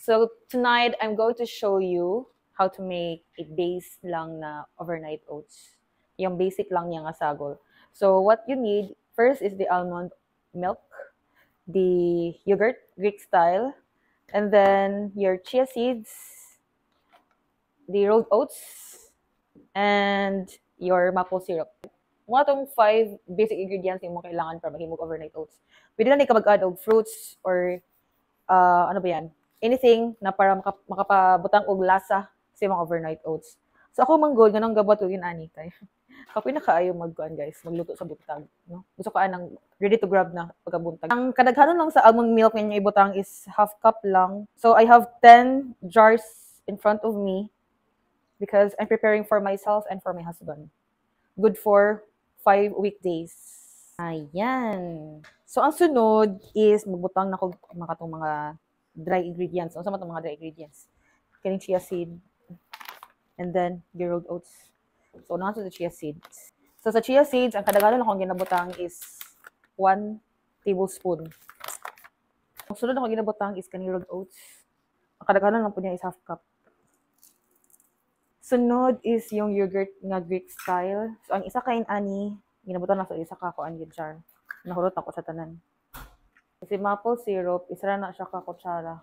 So tonight, I'm going to show you how to make a base lang na overnight oats. Yung basic lang niya nga sagol. So what you need first is the almond milk, the yogurt, Greek style, and then your chia seeds, the rolled oats, and your maple syrup. Mga tong 5 basic ingredients yung mo kailangan para mahimog overnight oats. Pwede na mag-add og fruits or ano ba yan? Anything na para makapabutang og lasa sa mga overnight oats. So ako manggod ganang gabat og ani kay. Kapoy na kaayo magkuan guys, magluto sa buntag, no? Gusto ko anang ready to grab na pagkabuntag. Ang kadaghanon lang sa almond milk nga ibutang is half cup lang. So I have 10 jars in front of me because I'm preparing for myself and for my husband. Good for 5 weekdays. Ayan. So, ang sunod is magbutang na ko mga dry ingredients. Ano sa mga dry ingredients? Kaning chia seed. And then, the rolled oats. So, na sa chia seeds. So, sa chia seeds, ang kadaghanon akong ginabutang is 1 tablespoon. Ang sunod akong ginabutang is kaning rolled oats. Ang kadaghanon lang po niya is half cup. Sunod is yung yogurt nga Greek style. So, ang isa kain ani, ginabutan na sa isa ka ko ang jar. Nahurot ako sa tanan. Kasi maple syrup, isa na siya ka kutsara.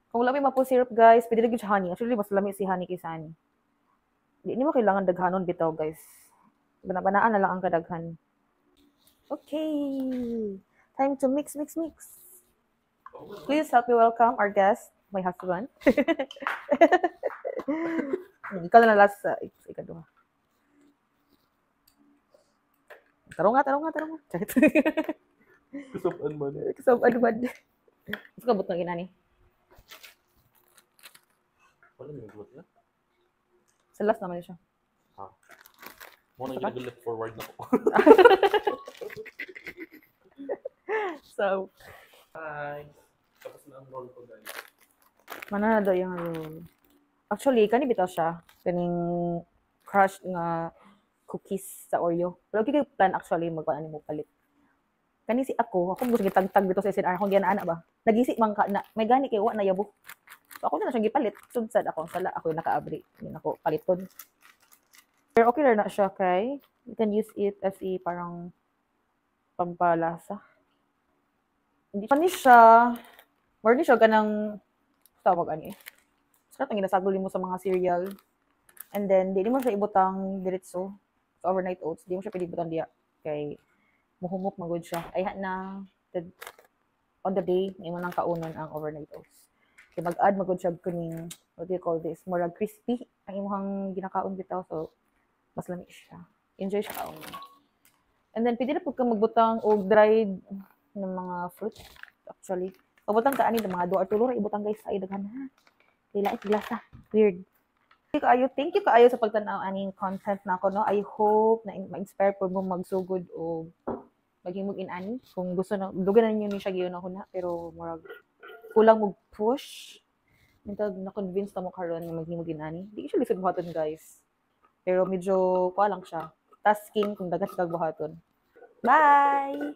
Kung wala may maple syrup, guys, pwede lagi siya honey. Actually, mas lami si honey kaysa honey. Hindi mo kailangan daghanon bitaw, guys. Banabanaan na lang ang kadaghan. Okay. Time to mix, mix, mix. Please help me welcome our guest, my husband. Ikaw na last sa ikaduha. Tarong nga. Kusapaan man. Gusto ka butang ina ni? Wala may gulat na. Sa last naman siya. Ha? Muna yung ginagalit forward na ko. So, Hi! Tapos na ang roll ko, guys. mana na daw yung roll. Actually, kani bitaw siya. Kaning crushed nga cookies sa Oreo. Pero okay plan actually magkuan mo palit. Kani si ako gusto gitagtag dito sa SNR akong ginaana ba. Nagisi man ka na may gani kay wa na yabo. So ako na siya gipalit. Sudsad ako sala ako nakaabri. Yun ako paliton. Pero okay na siya kay you can use it as a parang pampalasa. Hindi pa ni siya more ni siya ganang tawag ani. Sarap ang ginasagol mo sa mga cereal. And then, di mo siya ibutang diretso sa overnight oats. Di mo siya pwede ibutang diya. Kay, muhumok magod siya. Ay, na, on the day, may mo nang kaunon ang overnight oats. Kaya mag-add magod siya kuning, what do you call this? More crispy ang imuhang ginakaon bitaw. So, mas lami siya. Enjoy siya kaon. And then, pwede na po kang magbutang o dried ng mga fruit. Actually, pagbutang ka ani ng mga 2 or 3 ibutang guys sa idaghan ha. Dila glasa. Weird. Thank you kaayo sa pagtanaw aning content na ako, no? I hope na ma-inspire po mo magsugod o maghimog in ani. Kung gusto na, dugan na ninyo ni siya giyon ako na, pero murag kulang mo push. Nintag na-convince na mo karon nga maghimog in ani. Di siya lisod buhaton, guys. Pero medyo kuha lang siya. Tasking kung dagat kag buhaton. Bye!